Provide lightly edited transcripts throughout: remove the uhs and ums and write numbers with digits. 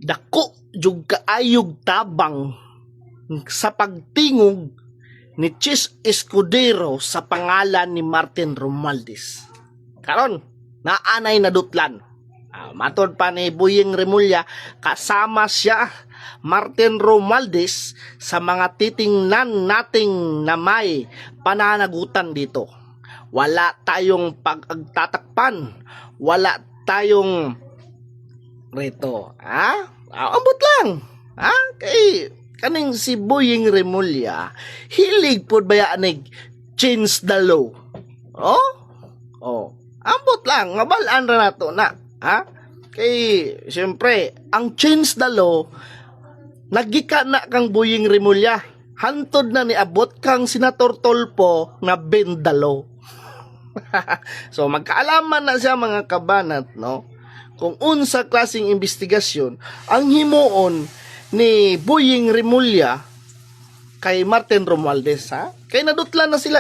Dako jug kaayog tabang sa pagtingog ni Chis Escudero sa pangalan ni Martin Romualdez. Karon, naanay nadutlan. Matod pa ni Boyeng Remulla, kasama siya Martin Romualdez sa mga titingnan nating na may pananagutan dito. Wala tayong pagtatakpan, wala tayong rito. Ambot lang. Kay kaning si Boyeng Remulla, hilig po ba yanig change the law? Ambot lang, mabalaan ra nato na. Kay siyempre, ang change the law, nagika na kang Boyeng Remulla. Hantod na ni abot kang Senator Tolpo na bend the law. So magkaalaman na siya mga kabanat, no? Kung unsa klaseng investigasyon ang himuon ni Boyeng Remulla kay Martin Romualdez, Kay nadutlan na sila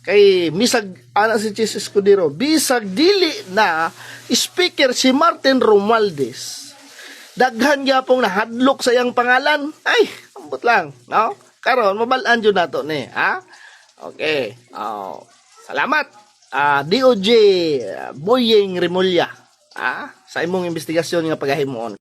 Kay misag si Chis Escudero, bisag dili na speaker si Martin Romualdez. Daghan gyapong nahadlok sa iyang pangalan. Ay, ambot lang, no? Karon mabalaan jud nato ni, Okay. Salamat. DOJ Boyeng Remulla, sa imong investigasyon nga paghahimuon.